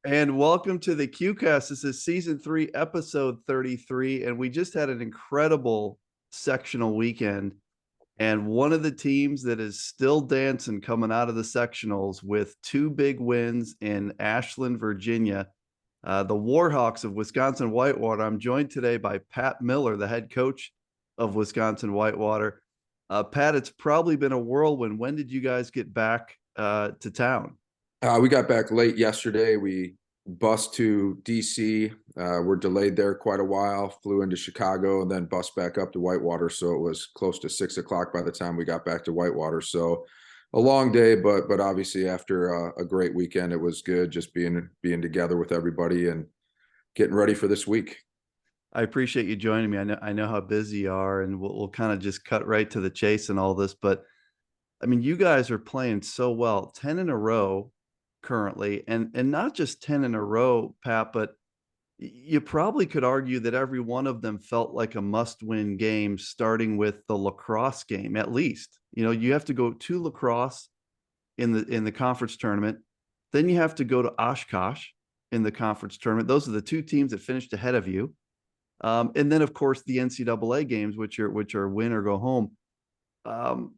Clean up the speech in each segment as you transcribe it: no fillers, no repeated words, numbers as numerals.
And welcome to the QCast. This is season 3, episode 33. And we just had an incredible sectional weekend. And one of the teams that is still dancing coming out of the sectionals with two big wins in Ashland, Virginia, the Warhawks of Wisconsin-Whitewater. I'm joined today by Pat Miller, the head coach of Wisconsin-Whitewater. Pat, it's probably been a whirlwind. When did you guys get back to town? We got back late yesterday. We bused to DC. We're delayed there quite a while. Flew into Chicago and then bus back up to Whitewater. So it was close to 6 o'clock by the time we got back to Whitewater. So a long day, but obviously after a great weekend, it was good just being together with everybody and getting ready for this week. I appreciate you joining me. I know how busy you are, and we'll kind of just cut right to the chase and all this. But I mean, you guys are playing so well, 10 in a row currently, and not just 10 in a row, Pat, but you probably could argue that every one of them felt like a must-win game, starting with the lacrosse game, at least. You know, you have to go to lacrosse in the conference tournament, then you have to go to Oshkosh in the conference tournament. Those are the two teams that finished ahead of you. And then, of course, the NCAA games, which are win or go home. Um,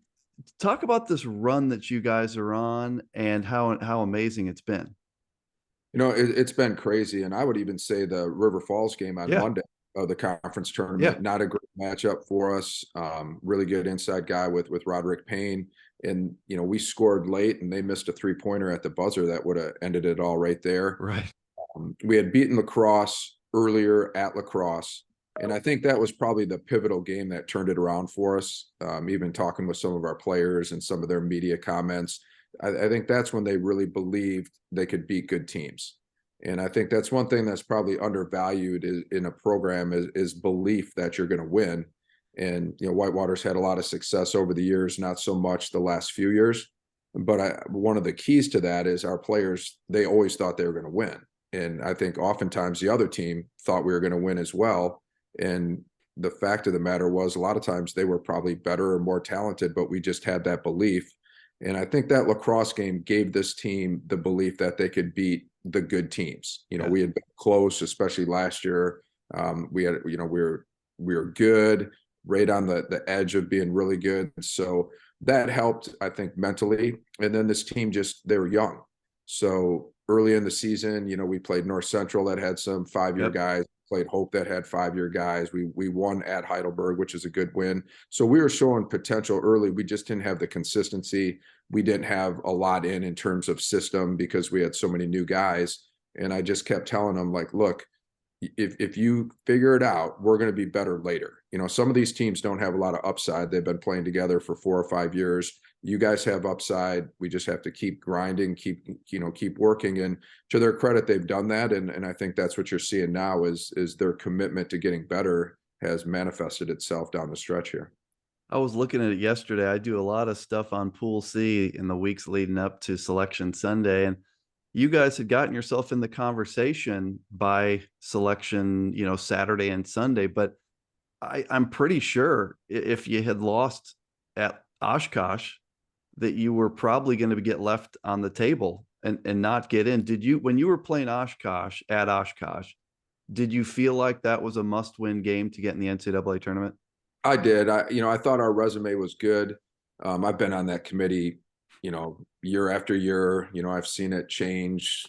Talk about this run that you guys are on and how amazing it's been. It's been crazy. And I would even say the River Falls game on Yeah, Monday of the conference yeah, tournament, not a great matchup for us. Really good inside guy with Roderick Payne. And, we scored late and they missed a 3-pointer at the buzzer that would have ended it all right there. right. We had beaten Lacrosse earlier at Lacrosse. And I think that was probably the pivotal game that turned it around for us. Even talking with some of our players and some of their media comments, I think that's when they really believed they could beat good teams. And I think that's one thing that's probably undervalued in a program is belief that you're going to win. And, Whitewater's had a lot of success over the years, not so much the last few years. But one of the keys to that is our players, they always thought they were going to win. And I think oftentimes the other team thought we were going to win as well. And the fact of the matter was, a lot of times they were probably better or more talented, but we just had that belief. And I think that lacrosse game gave this team the belief that they could beat the good teams. Yeah. We had been close, especially last year. We were good, right on the edge of being really good. So that helped, I think, mentally. And then this team they were young. So early in the season, we played North Central that had some 5-year Yep. guys, played Hope that had 5-year guys. We won at Heidelberg, which is a good win. So we were showing potential early. We just didn't have the consistency. We didn't have a lot in terms of system because we had so many new guys. And I just kept telling them, like, look, if you figure it out, we're going to be better later. Some of these teams don't have a lot of upside. They've been playing together for 4 or 5 years. You guys have upside. We just have to keep grinding, keep working. And to their credit, they've done that. And I think that's what you're seeing now is their commitment to getting better has manifested itself down the stretch here. I was looking at it yesterday. I do a lot of stuff on Pool C in the weeks leading up to Selection Sunday, and you guys had gotten yourself in the conversation by selection, Saturday and Sunday. But I'm pretty sure if you had lost at Oshkosh, that you were probably going to get left on the table and not get in. Did you, when you were playing Oshkosh at Oshkosh, did you feel like that was a must-win game to get in the NCAA tournament? I did. I thought our resume was good. I've been on that committee, year after year. I've seen it change,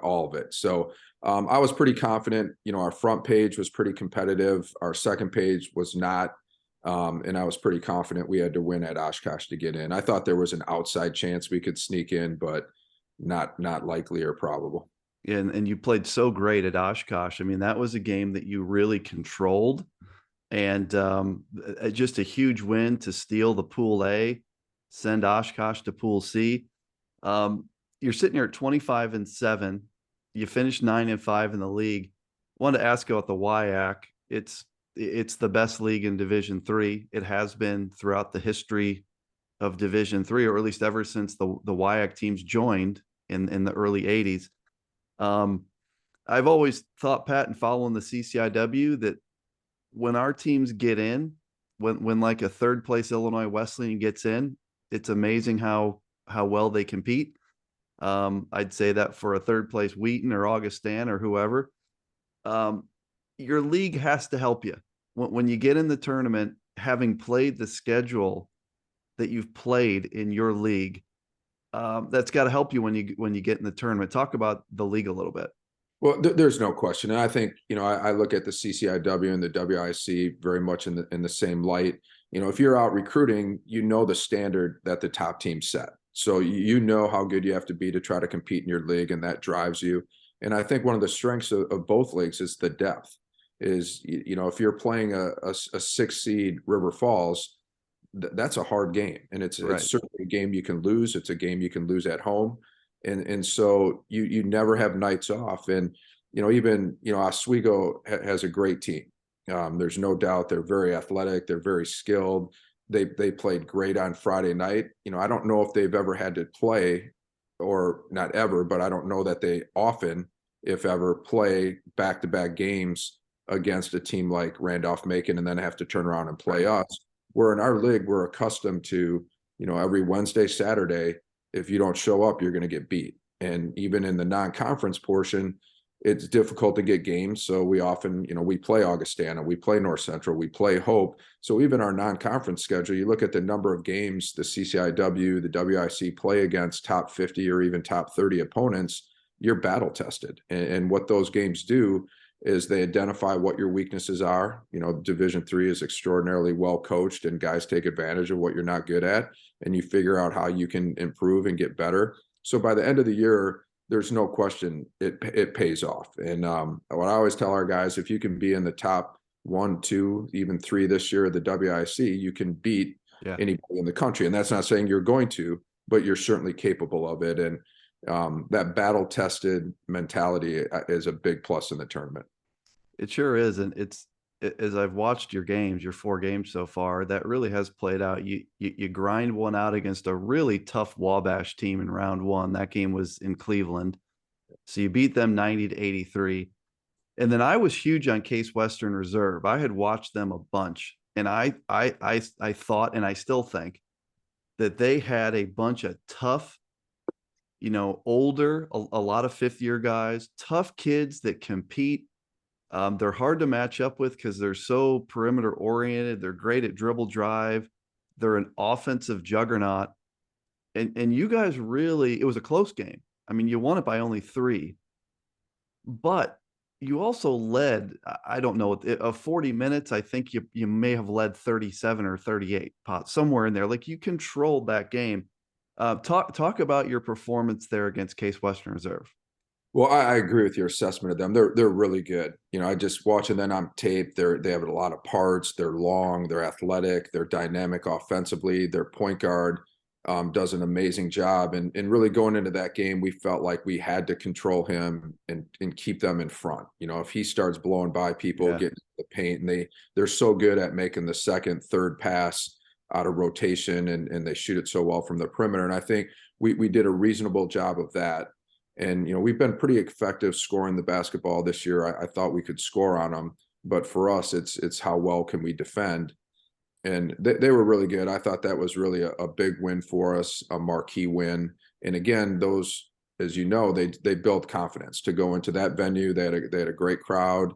all of it. So I was pretty confident. Our front page was pretty competitive. Our second page was not. And I was pretty confident we had to win at Oshkosh to get in. I thought there was an outside chance we could sneak in, but not likely or probable. And you played so great at Oshkosh. I mean, that was a game that you really controlled, and just a huge win to steal the Pool A, send Oshkosh to Pool C. You're sitting here at 25-7. You finished 9-5 in the league. Wanted to ask about the WIAC. It's the best league in Division III. It has been throughout the history of Division III, or at least ever since the WIAC teams joined in the early 80s. I've always thought, Pat, and following the CCIW, that when our teams get in, when like a third place Illinois Wesleyan gets in, it's amazing how well they compete. I'd say that for a third place Wheaton or Augustan or whoever. Um, your league has to help you when you get in the tournament, having played the schedule that you've played in your league. That's got to help you when you get in the tournament. Talk about the league a little bit. Well, there's no question, and I think I look at the CCIW and the WIC very much in the same light. If you're out recruiting, the standard that the top team set, so you know how good you have to be to try to compete in your league, and that drives you. And I think one of the strengths of both leagues is the depth. Is if you're playing a 6 seed River Falls, that's a hard game, and it's Right. certainly a game you can lose. It's a game you can lose at home, and so you never have nights off. And even Oswego has a great team. There's no doubt they're very athletic. They're very skilled. They played great on Friday night. I don't know if they've ever had to play, or not ever, but I don't know that they often, if ever, play back-to-back games against a team like Randolph-Macon and then have to turn around and play us. Where in our league, we're accustomed to, every Wednesday, Saturday, if you don't show up, you're going to get beat. And even in the non-conference portion, it's difficult to get games. So we often, we play Augustana, we play North Central, we play Hope. So even our non-conference schedule, you look at the number of games the CCIW, the WIC play against top 50 or even top 30 opponents, you're battle tested. And what those games do is they identify what your weaknesses are. Division III is extraordinarily well coached, and guys take advantage of what you're not good at, and you figure out how you can improve and get better. So by the end of the year, there's no question it pays off. And what I always tell our guys, if you can be in the top 1, 2, even 3 this year at the WIC, you can beat anybody in the country. And that's not saying you're going to, but you're certainly capable of it. And that battle tested mentality is a big plus in the tournament. It sure is. And as I've watched your games, your 4 games so far, that really has played out. You grind one out against a really tough Wabash team in round 1. That game was in Cleveland. So you beat them 90-83. And then I was huge on Case Western Reserve. I had watched them a bunch, and I thought, and I still think, that they had a bunch of tough, older, a lot of 5th-year guys, tough kids that compete. They're hard to match up with because they're so perimeter oriented. They're great at dribble drive. They're an offensive juggernaut. And you guys really, it was a close game. I mean, you won it by only 3, but you also led, I don't know, of 40 minutes, I think you may have led 37 or 38 pots, somewhere in there. Like, you controlled that game. Talk about your performance there against Case Western Reserve. Well, I agree with your assessment of them. They're really good. I just watching them on tape. They have a lot of parts. They're long. They're athletic. They're dynamic offensively. Their point guard does an amazing job. And really going into that game, we felt like we had to control him and keep them in front. If he starts blowing by people, getting the paint, and they're so good at making the second, third pass out of rotation, and they shoot it so well from the perimeter. And I think we did a reasonable job of that. And, we've been pretty effective scoring the basketball this year. I thought we could score on them, but for us, it's how well can we defend. And they were really good. I thought that was really a big win for us, a marquee win. And again, those, as you know, they built confidence to go into that venue. They had a great crowd,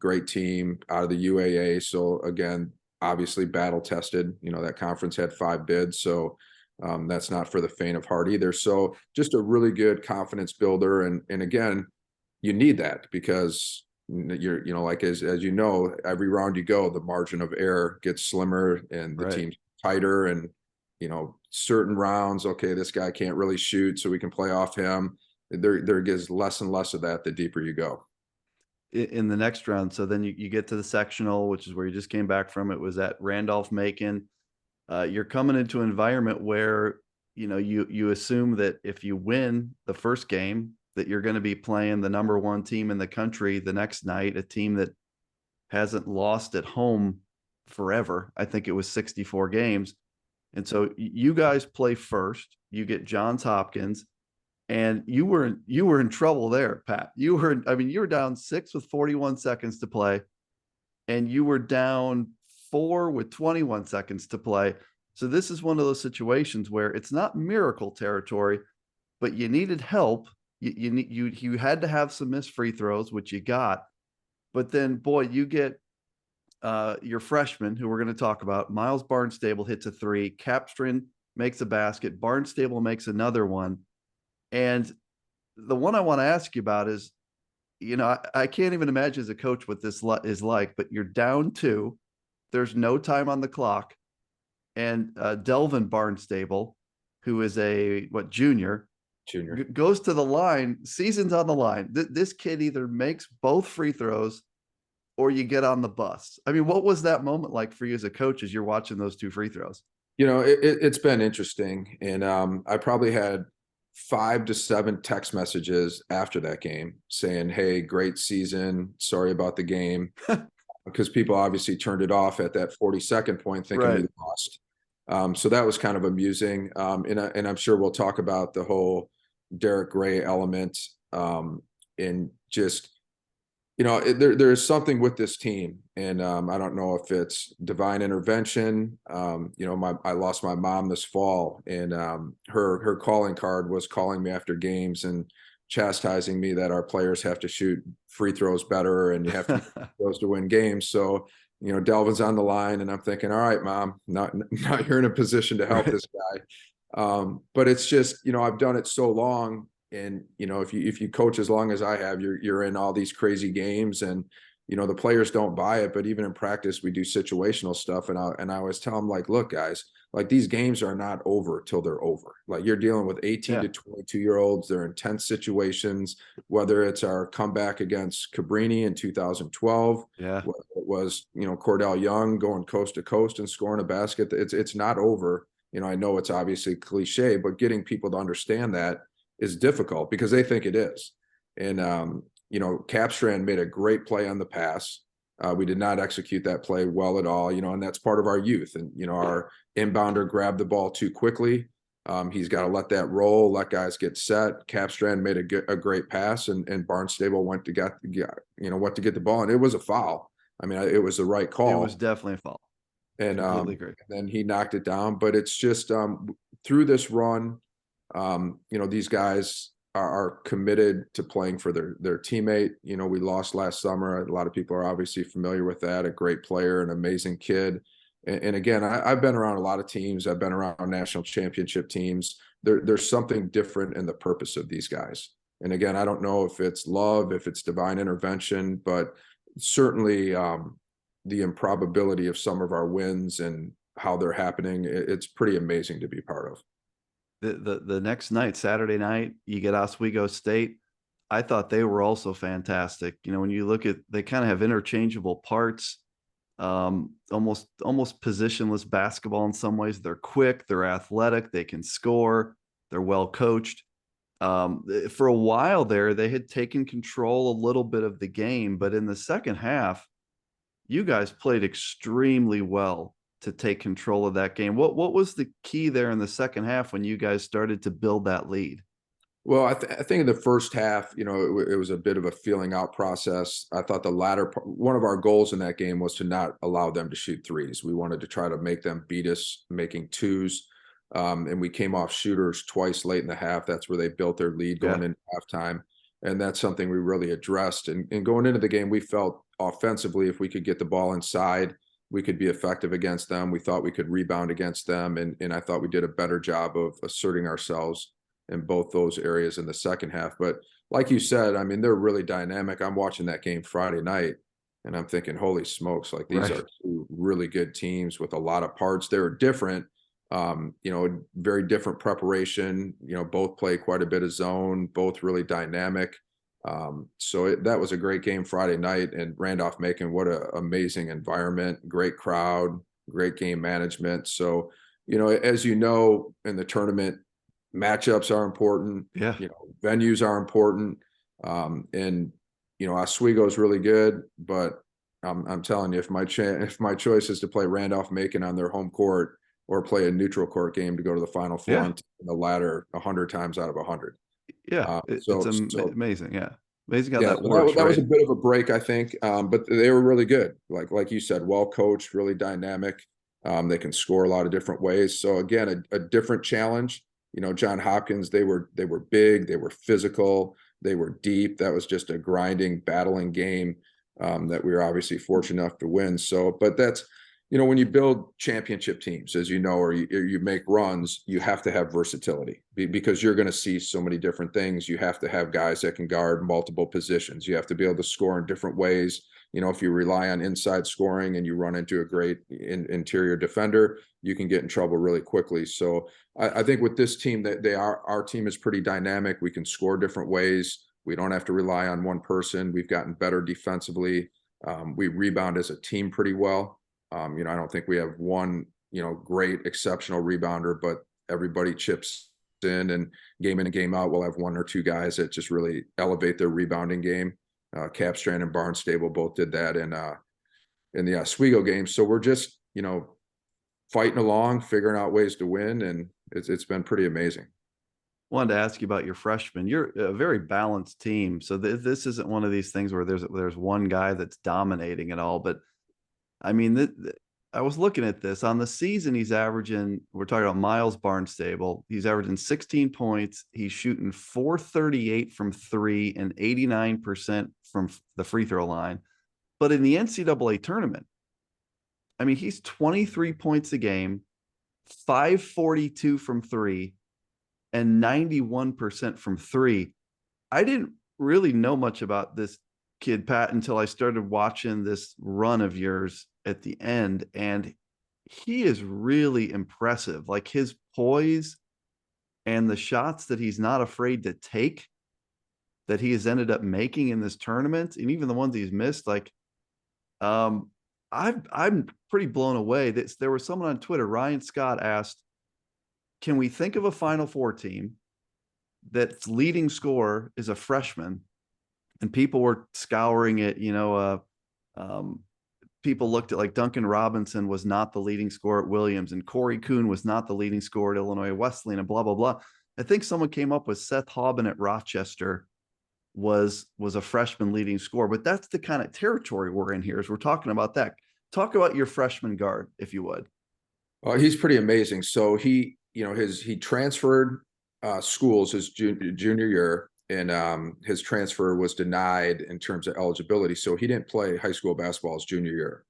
great team out of the UAA. So again, obviously battle tested. That conference had 5 bids. So that's not for the faint of heart either. So just a really good confidence builder. And again, you need that because you're, like as every round you go, the margin of error gets slimmer and the team's tighter. And, certain rounds, okay, this guy can't really shoot, so we can play off him. There gets less and less of that the deeper you go. In the next round. So then you get to the sectional, which is where you just came back from. It was at Randolph-Macon. You're coming into an environment where, you assume that if you win the first game, that you're going to be playing the number 1 team in the country the next night, a team that hasn't lost at home forever. I think it was 64 games. And so you guys play first. You get Johns Hopkins, and you were in trouble there, Pat. You were down 6 with 41 seconds to play, and you were down 4 with 21 seconds to play. So this is one of those situations where it's not miracle territory, but you needed help. You had to have some missed free throws, which you got. But then, boy, you get your freshman, who we're going to talk about. Miles Barnstable hits a three. Capstran makes a basket. Barnstable makes another one. And the one I want to ask you about is, I can't even imagine as a coach what this is like, but you're down two. There's no time on the clock. And Delvin Barnstable, who is a junior, goes to the line. Season's on the line. This kid either makes both free throws or you get on the bus. I mean, what was that moment like for you as a coach as you're watching those two free throws? It's been interesting, and I probably had 5 to 7 text messages after that game saying, "Hey, great season. Sorry about the game," because people obviously turned it off at that 42nd point, thinking Right. we lost. So that was kind of amusing, and I'm sure we'll talk about the whole Derek Gray element, and just there's something with this team, and I don't know if it's divine intervention. I lost my mom this fall, and her calling card was calling me after games and chastising me that our players have to shoot free throws better and you have to shoot free throws to win games. So Delvin's on the line, and I'm thinking, all right, Mom, not you're in a position to help this guy. But it's just I've done it so long. And if you coach as long as I have, you're in all these crazy games, and the players don't buy it. But even in practice, we do situational stuff, and I always tell them, like, look, guys, like, these games are not over till they're over. Like, you're dealing with 18 to 22-year-olds. They're in tense situations. Whether it's our comeback against Cabrini in 2012, whether it was Cordell Young going coast to coast and scoring a basket, it's not over. I know it's obviously cliche, but getting people to understand that is difficult because they think it is. And, Capstran made a great play on the pass. We did not execute that play well at all, and that's part of our youth. And, our inbounder grabbed the ball too quickly. He's got to let that roll, let guys get set. Capstran made a great pass, and Barnstable went to get the ball, and it was a foul. I mean, it was the right call. It was definitely a foul. And, completely agree. And then he knocked it down. But it's just through this run, these guys are committed to playing for their teammate. We lost last summer. A lot of people are obviously familiar with that. A great player, an amazing kid. And again, I've been around a lot of teams. I've been around national championship teams. There's something different in the purpose of these guys. And again, I don't know if it's love, if it's divine intervention, but certainly the improbability of some of our wins and how they're happening, it's pretty amazing to be part of. The next night, Saturday night, you get Oswego State. I thought they were also fantastic. When you look at, they kind of have interchangeable parts, almost positionless basketball in some ways. They're quick, they're athletic, they can score, they're well coached. For a while there, they had taken control a little bit of the game, but in the second half, you guys played extremely well to take control of that game. What was the key there in the second half when you guys started to build that lead? Well, I think in the first half, it was a bit of a feeling out process. I thought the latter one of our goals in that game was to not allow them to shoot threes. We wanted to try to make them beat us making twos. And we came off shooters twice late in the half. That's where they built their lead going into halftime. And that's something we really addressed. And going into the game, we felt offensively, if we could get the ball inside, we could be effective against them. We thought we could rebound against them. And I thought we did a better job of asserting ourselves in both those areas in the second half. But like you said, I mean, they're really dynamic. I'm watching that game Friday night, and I'm thinking, holy smokes, like, these are two really good teams with a lot of parts. They're different, very different preparation. Both play quite a bit of zone, both really dynamic. So that was a great game Friday night, and Randolph-Macon, what an amazing environment, great crowd, great game management. So, as in the tournament, matchups are important. Venues are important. And Oswego is really good, but I'm telling you, if my choice is to play Randolph-Macon on their home court or play a neutral court game to go to the Final Four, I'm taking the latter 100 times out of 100. It's amazing. Amazing how that works. works. That was a bit of a break, I think, but they were really good. Like you said, well coached, really dynamic. They can score a lot of different ways. So again, a different challenge. John Hopkins, they were big, they were physical, they were deep. That was just a grinding, battling game that we were obviously fortunate enough to win. So, but that's, when you build championship teams, as you know, or you make runs, you have to have versatility because you're going to see so many different things. You have to have guys that can guard multiple positions. You have to be able to score in different ways. If you rely on inside scoring and you run into a great interior defender, you can get in trouble really quickly. So I think with this team, that our team is pretty dynamic. We can score different ways. We don't have to rely on one person. We've gotten better defensively. We rebound as a team pretty well. I don't think we have one, great exceptional rebounder, but everybody chips in and game out, we'll have one or two guys that just really elevate their rebounding game. Capstrand and Barnstable both did that in the Oswego game. So we're just, fighting along, figuring out ways to win, and it's been pretty amazing. Wanted to ask you about your freshmen. You're a very balanced team, so this isn't one of these things where there's one guy that's dominating it all. But I mean, I was looking at this on the season. He's averaging. We're talking about Miles Barnstable. He's averaging 16 points. He's shooting 438 from three and 89% from the free throw line. But in the NCAA tournament, I mean, he's 23 points a game, 542 from three, and 91% from three. I didn't really know much about this kid, Pat, until I started watching this run of yours at the end. And he is really impressive. Like his poise and the shots that he's not afraid to take that he has ended up making in this tournament, and even the ones he's missed, like I'm pretty blown away. There was someone on Twitter, Ryan Scott, asked, can we think of a Final Four team that's leading scorer is a freshman? And people were scouring it, people looked at like Duncan Robinson was not the leading scorer at Williams, and Corey Kuhn was not the leading scorer at Illinois Wesleyan, and blah, blah, blah. I think someone came up with Seth Hauben at Rochester was a freshman leading scorer, but that's the kind of territory we're in here as we're talking about that. Talk about your freshman guard, if you would. He's pretty amazing. So he transferred schools his junior year, and his transfer was denied in terms of eligibility. So he didn't play high school basketball his junior year.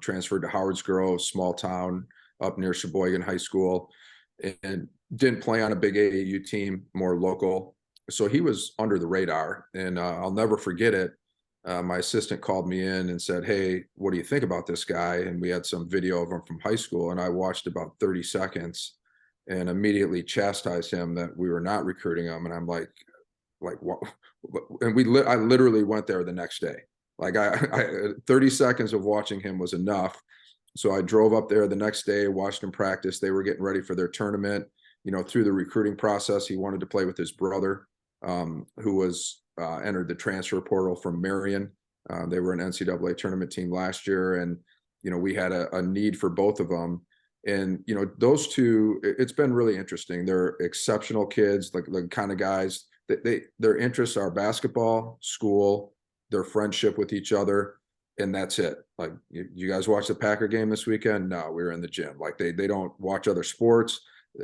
Transferred to Howard's Grove, small town up near Sheboygan High School, and didn't play on a big AAU team, more local. So he was under the radar, and I'll never forget it. My assistant called me in and said, hey, what do you think about this guy? And we had some video of him from high school, and I watched about 30 seconds and immediately chastised him that we were not recruiting him. And I'm like what? And I literally went there the next day. Like 30 seconds of watching him was enough. So I drove up there the next day, watched him practice. They were getting ready for their tournament. Through the recruiting process, he wanted to play with his brother, who was entered the transfer portal from Marion. They were an NCAA tournament team last year, and we had a need for both of them. And those two, it's been really interesting. They're exceptional kids, like the kind of guys that their interests are basketball, school, their friendship with each other, and that's it. Like, you guys watch the Packer game this weekend? No, we were in the gym. Like they don't watch other sports,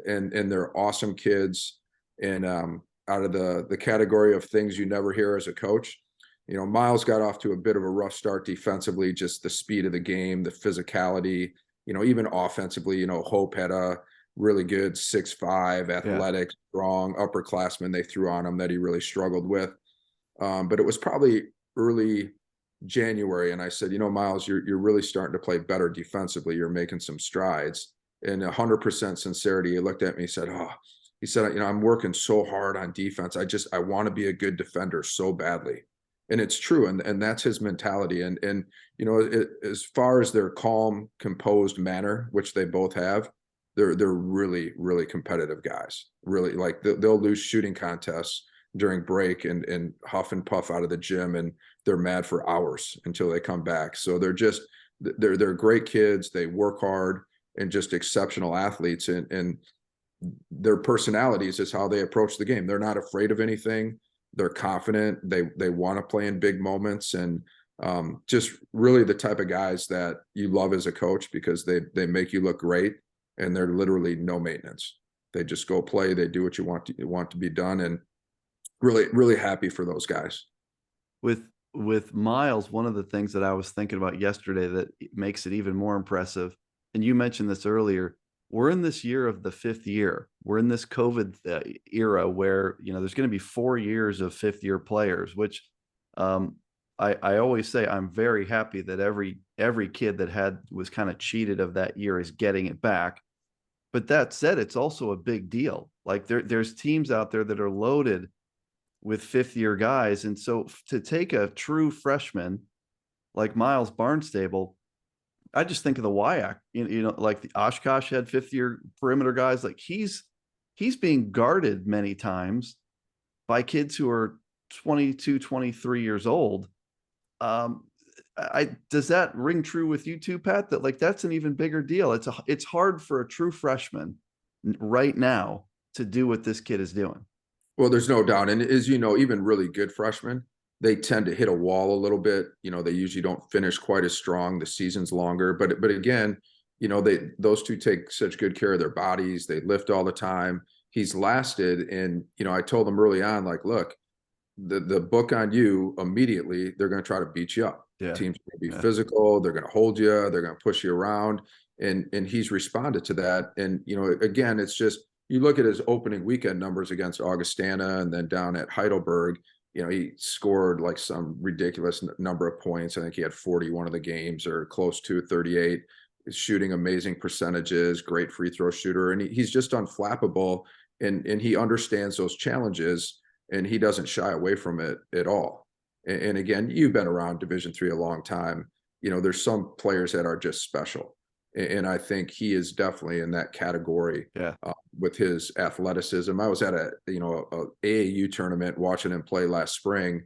and they're awesome kids. And out of the category of things you never hear as a coach, Miles got off to a bit of a rough start defensively, just the speed of the game, the physicality, even offensively. Hope had a really good 6'5", athletic, strong upperclassman they threw on him that he really struggled with. But it was probably early January, and I said, Miles, you're really starting to play better defensively. You're making some strides. And 100% sincerity, he looked at me and said, he said, I'm working so hard on defense. I want to be a good defender so badly. And it's true. And that's his mentality. And as far as their calm, composed manner, which they both have, they're really, really competitive guys. Really, like they'll lose shooting contests during break and huff and puff out of the gym, and they're mad for hours until they come back. So they're great kids. They work hard and just exceptional athletes, and their personalities is how they approach the game. They're not afraid of anything. They're confident. They want to play in big moments, and just really the type of guys that you love as a coach because they make you look great, and they're literally no maintenance. They just go play. They do what you want to be done, and really, really happy for those guys. With Miles, one of the things that I was thinking about yesterday that makes it even more impressive, and you mentioned this earlier, we're in this year of the 5th year. We're in this COVID era where, there's going to be 4 years of 5th-year players, which I always say I'm very happy that every kid that was kind of cheated of that year is getting it back. But that said, it's also a big deal. Like there's teams out there that are loaded with 5th-year guys. And so to take a true freshman like Miles Barnstable, I just think of the WIAC, like the Oshkosh had 5th-year perimeter guys. Like he's being guarded many times by kids who are 22, 23 years old. Does that ring true with you too, Pat? That like that's an even bigger deal. It's hard for a true freshman right now to do what this kid is doing. Well, there's no doubt. And as you know, even really good freshmen, they tend to hit a wall a little bit. They usually don't finish quite as strong. The season's longer. But again, those two take such good care of their bodies. They lift all the time. He's lasted. And, I told them early on, like, look, the book on you immediately, they're going to try to beat you up. Yeah. Teams are going to be physical. They're going to hold you. They're going to push you around. And he's responded to that. And, again, it's just, you look at his opening weekend numbers against Augustana and then down at Heidelberg, he scored like some ridiculous number of points. I think he had 41 of the games or close to 38. He's shooting amazing percentages, great free throw shooter. And he's just unflappable. And he understands those challenges and he doesn't shy away from it at all. And again, you've been around Division III a long time. There's some players that are just special. And I think he is definitely in that category with his athleticism. I was at a AAU tournament watching him play last spring,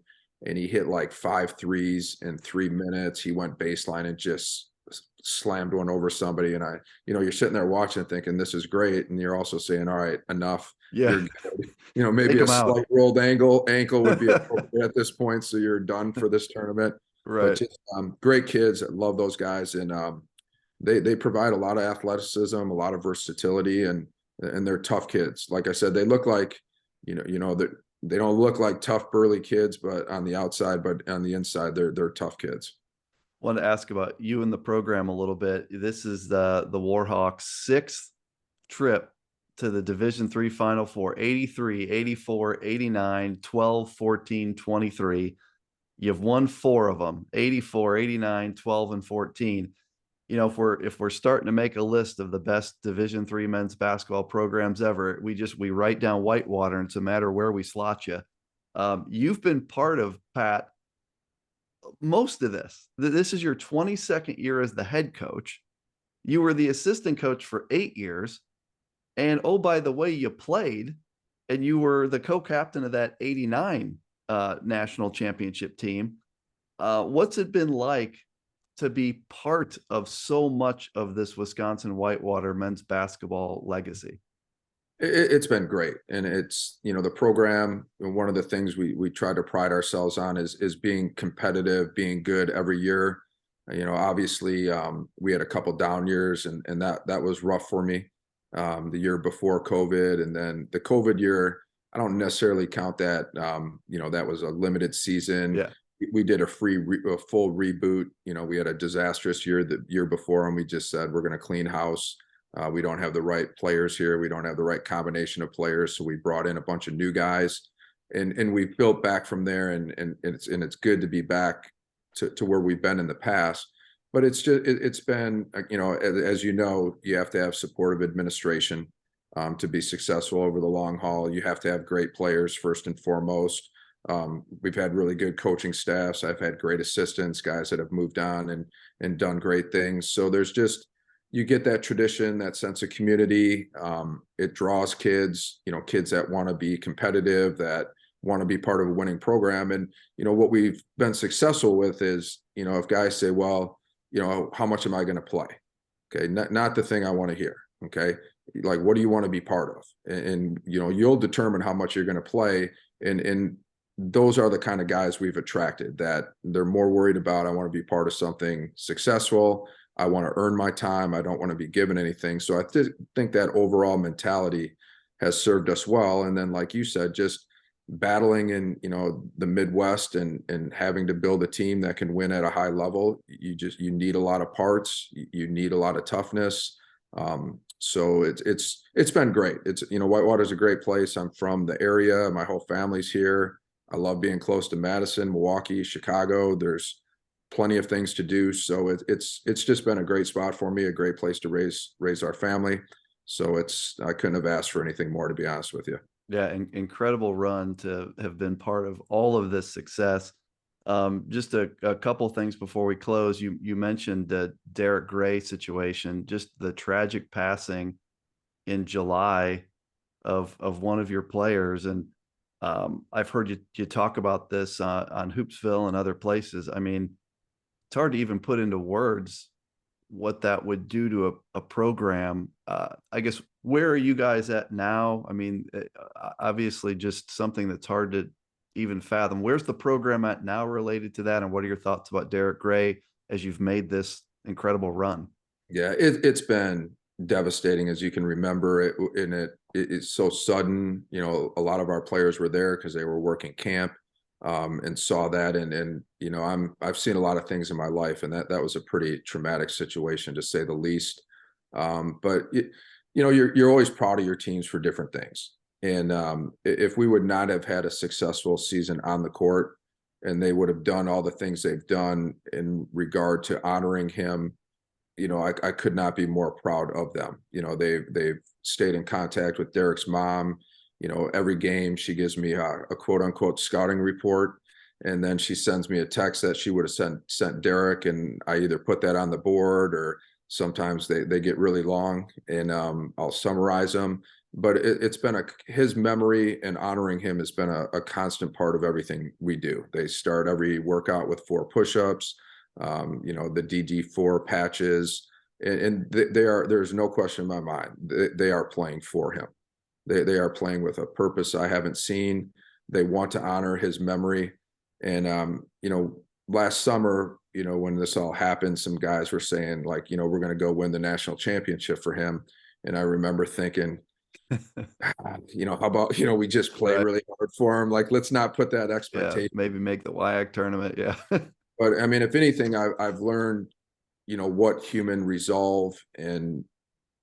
and he hit like 5 threes in 3 minutes. He went baseline and just slammed one over somebody. And you're sitting there watching thinking, this is great. And you're also saying, all right, enough. Yeah. Maybe a slight rolled ankle would be appropriate at this point. So you're done for this tournament. Right. But just great kids. I love those guys. And they provide a lot of athleticism, a lot of versatility, and they're tough kids. Like I said, they look like, they don't look like tough burly kids, but on the outside, but on the inside, they're tough kids. Want to ask about you and the program a little bit. This is the Warhawks' 6th trip to the Division III Final Four: 83, 84, 89, 12, 14, 23. You've won 4 of them: 84, 89, 12, and 14. If we're starting to make a list of the best Division III men's basketball programs ever, we write down Whitewater, and it's a matter where we slot you. You've been part of, Pat, most of this. This is your 22nd year as the head coach. You were the assistant coach for 8 years. And oh, by the way, you played, and you were the co-captain of that 89 national championship team. What's it been like to be part of so much of this Wisconsin Whitewater men's basketball legacy? It's been great. And it's, the program, one of the things we try to pride ourselves on is being competitive, being good every year. Obviously we had a couple down years and that was rough for me. The year before COVID, and then the COVID year, I don't necessarily count that. That was a limited season. Yeah. We did a full reboot. We had a disastrous year the year before, and we just said, we're going to clean house. We don't have the right players here. We don't have the right combination of players. So we brought in a bunch of new guys, and we built back from there. And it's good to be back to where we've been in the past. But it's been, as you have to have supportive administration to be successful over the long haul. You have to have great players first and foremost. We've had really good coaching staffs. I've had great assistants, guys that have moved on and done great things. So there's just, you get that tradition, that sense of community. It draws kids, kids that want to be competitive, that want to be part of a winning program. And, what we've been successful with is, if guys say, well, how much am I going to play? Okay. Not the thing I want to hear. Okay. Like, what do you want to be part of? And you'll determine how much you're going to play. And those are the kind of guys we've attracted, that they're more worried about, I want to be part of something successful. I want to earn my time. I don't want to be given anything. So I think that overall mentality has served us well. And then, like you said, just battling in, the Midwest and having to build a team that can win at a high level, you need a lot of parts, you need a lot of toughness. So it's been great. Whitewater's a great place. I'm from the area. My whole family's here. I love being close to Madison, Milwaukee, Chicago. There's plenty of things to do. So it's just been a great spot for me, a great place to raise our family. So I couldn't have asked for anything more, to be honest with you. Yeah, incredible run to have been part of all of this success. Just a couple things before we close. You mentioned the Derek Gray situation, just the tragic passing in July of one of your players, and I've heard you talk about this on Hoopsville and other places. I mean, it's hard to even put into words what that would do to a program. I guess, where are you guys at now? I mean, obviously just something that's hard to even fathom. Where's the program at now related to that? And what are your thoughts about Derek Gray as you've made this incredible run? Yeah, it's been devastating, as you can remember it, and it's so sudden. A lot of our players were there because they were working camp, and saw that, and I've seen a lot of things in my life, and that was a pretty traumatic situation, to say the least. But you're always proud of your teams for different things, and if we would not have had a successful season on the court, and they would have done all the things they've done in regard to honoring him, I could not be more proud of them. They've stayed in contact with Derek's mom. Every game she gives me a quote unquote scouting report, and then she sends me a text that she would have sent Derek, and I either put that on the board, or sometimes they get really long, and I'll summarize them. But it's been his memory and honoring him has been a constant part of everything we do. They start every workout with 4 push-ups. The DD4 patches, and there's no question in my mind, they are playing for him. They are playing with a purpose I haven't seen. They want to honor his memory. And last summer, when this all happened, some guys were saying, like, we're going to go win the national championship for him. And I remember thinking, how about, we just play Right. really hard for him. Like, let's not put that Yeah, expectation. maybe make the WIAC tournament. Yeah. But I mean, if anything, I've learned, what human resolve and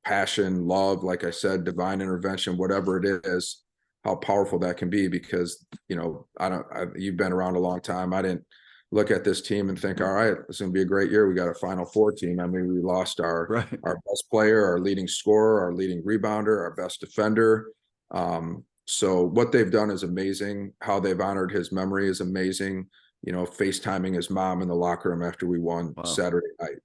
passion, love, like I said, divine intervention, whatever it is, how powerful that can be. Because, you've been around a long time. I didn't look at this team and think, all right, it's going to be a great year. We got a Final Four team. I mean, we lost our Right. best player, our leading scorer, our leading rebounder, our best defender. So what they've done is amazing. How they've honored his memory is amazing. FaceTiming his mom in the locker room after we won Wow. Saturday night.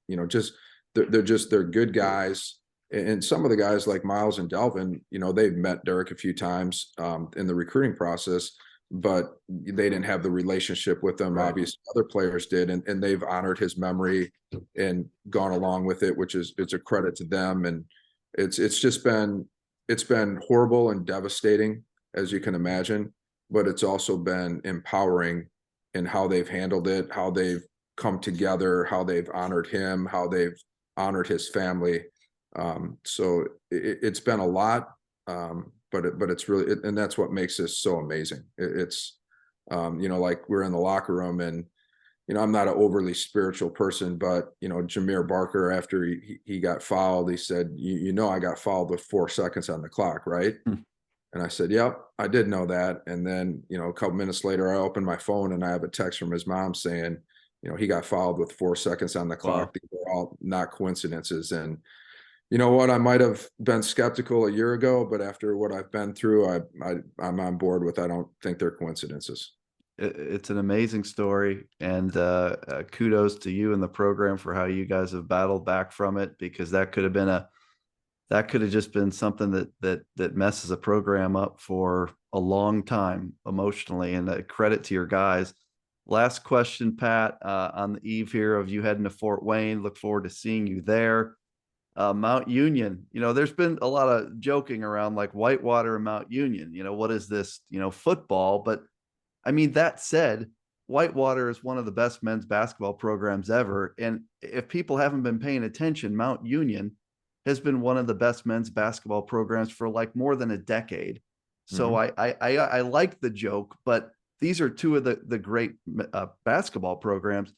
They're good guys. And some of the guys like Miles and Delvin, they've met Derek a few times in the recruiting process, but they didn't have the relationship with them. Right. Obviously, other players did, and they've honored his memory and gone along with it, which it's a credit to them. And it's been horrible and devastating, as you can imagine, but it's also been empowering in how they've handled it, how they've come together, how they've honored him, how they've honored his family. So it's been a lot, but it's really, and that's what makes this so amazing. It's like we're in the locker room, and I'm not an overly spiritual person, but Jameer Barker, after he got fouled, he said, I got fouled with 4 seconds on the clock, right? Hmm. And I said, yep, I did know that. And then, a couple minutes later, I opened my phone and I have a text from his mom saying, he got fouled with 4 seconds on the clock. Wow. These are all not coincidences. And you know what? I might have been skeptical a year ago, but after what I've been through, I'm on board with, I don't think they're coincidences. It's an amazing story, and kudos to you and the program for how you guys have battled back from it, because that could have just been something that messes a program up for a long time emotionally. And credit to your guys. Last question, Pat, on the eve here of you heading to Fort Wayne. Look forward to seeing you there. Mount Union, there's been a lot of joking around, like Whitewater and Mount Union. What is this, football? But I mean, that said, Whitewater is one of the best men's basketball programs ever. And if people haven't been paying attention, Mount Union has been one of the best men's basketball programs for like more than a decade. So Mhm. I like the joke, but these are two of the great basketball programs.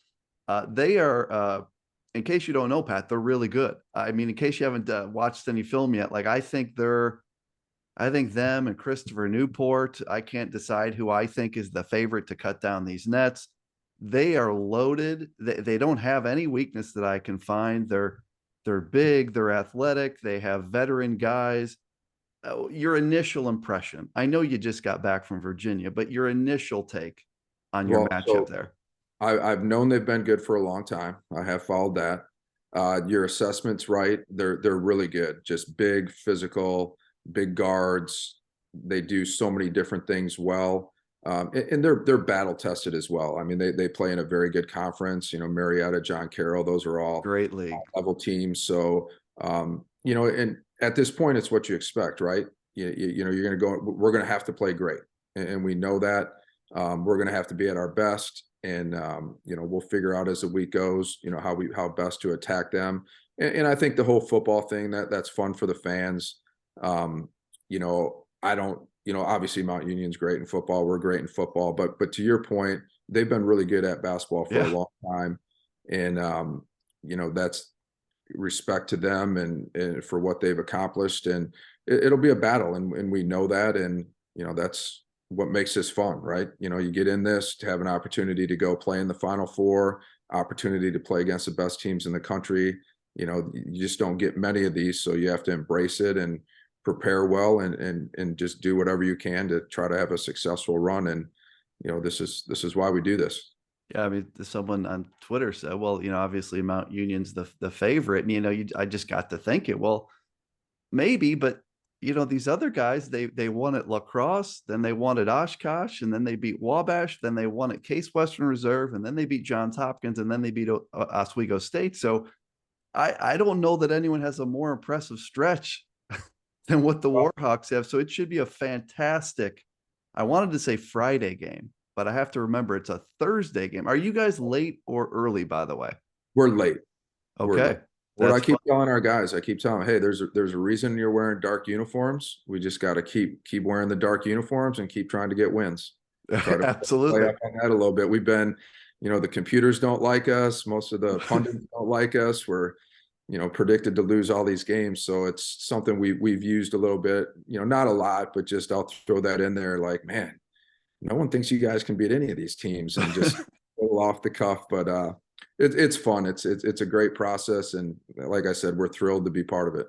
They are, in case you don't know, Pat, they're really good. I mean, in case you haven't watched any film yet, like I think them and Christopher Newport. I can't decide who I think is the favorite to cut down these nets. They are loaded. They don't have any weakness that I can find. They're big. They're athletic. They have veteran guys. Your initial impression. I know you just got back from Virginia, but your initial take on your Well, matchup so there. I've known they've been good for a long time. I have followed that. Your assessment's right. They're really good. Just big, physical, big guards. They do so many different things well. And they're battle tested as well. I mean, they play in a very good conference. You know, Marietta, John Carroll, those are all Great league. level teams. So you know, and at this point, it's what you expect, right? You know, you're going to go. We're going to have to play great, and we know that. We're going to have to be at our best, and you know, we'll figure out as the week goes, you know, how best to attack them. And I think the whole football thing that's fun for the fans. You know, I don't, you know, obviously Mount Union's great in football. We're great in football, but to your point, they've been really good at basketball for a Yeah. long time, and you know, that's respect to them and for what they've accomplished. And it'll be a battle, and we know that. And you know, that's what makes this fun, right? You know, you get in this to have an opportunity to go play in the Final Four, opportunity to play against the best teams in the country. You know, you just don't get many of these, so you have to embrace it and prepare well, and just do whatever you can to try to have a successful run. And you know, this is why we do this. Yeah, I mean, someone on Twitter said, "Well, you know, obviously Mount Union's the favorite," and you know, I just got to thinking, well, maybe, but you know, these other guys, they won at La Crosse, then they won at Oshkosh, and then they beat Wabash, then they won at Case Western Reserve, and then they beat Johns Hopkins, and then they beat Oswego State. So I don't know that anyone has a more impressive stretch than what the Warhawks have. So it should be a fantastic. I wanted to say Friday game, but I have to remember it's a Thursday game. Are you guys late or early, by the way? We're late. We're late. Okay, What I that's fun. keep telling our guys, I keep telling them, hey, there's a reason you're wearing dark uniforms. We just got to keep wearing the dark uniforms and keep trying to get wins. Try to play Absolutely. up on that a little bit. We've been, you know, the computers don't like us. Most of the pundits don't like us. We're, you know, predicted to lose all these games. So it's something we've used a little bit, you know, not a lot, but just I'll throw that in there. Like, man, no one thinks you guys can beat any of these teams, and just a little off the cuff. But it's fun. It's a great process, and like I said, we're thrilled to be part of it.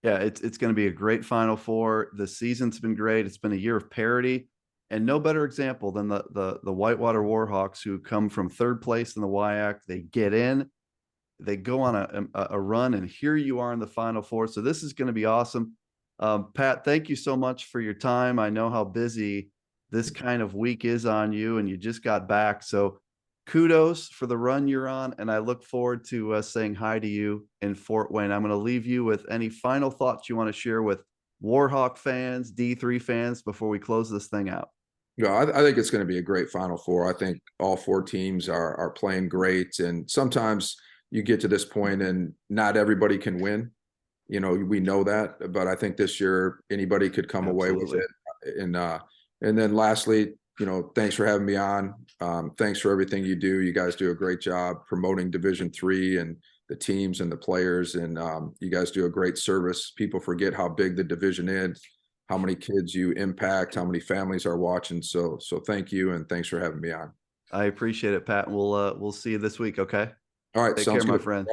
Yeah, it's going to be a great Final Four. The season's been great. It's been a year of parity, and no better example than the Whitewater Warhawks, who come from third place in the WIAC. They get in, they go on a run, and here you are in the Final Four. So this is going to be awesome. Pat, thank you so much for your time. I know how busy this kind of week is on you, and you just got back. So kudos for the run you're on, and I look forward to saying hi to you in Fort Wayne. I'm going to leave you with any final thoughts you want to share with Warhawk fans, D3 fans before we close this thing out. Yeah, I think it's going to be a great Final Four. I think all four teams are playing great, and sometimes you get to this point and not everybody can win. You know, we know that, but I think this year anybody could come away with Absolutely. it. And then lastly, you know, thanks for having me on. Thanks for everything you do. You guys do a great job promoting Division III and the teams and the players, and you guys do a great service. People forget how big the division is, how many kids you impact, how many families are watching. So thank you, and thanks for having me on. I appreciate it, Pat. We'll see you this week. Okay. All right, Take care, sounds my good. friend.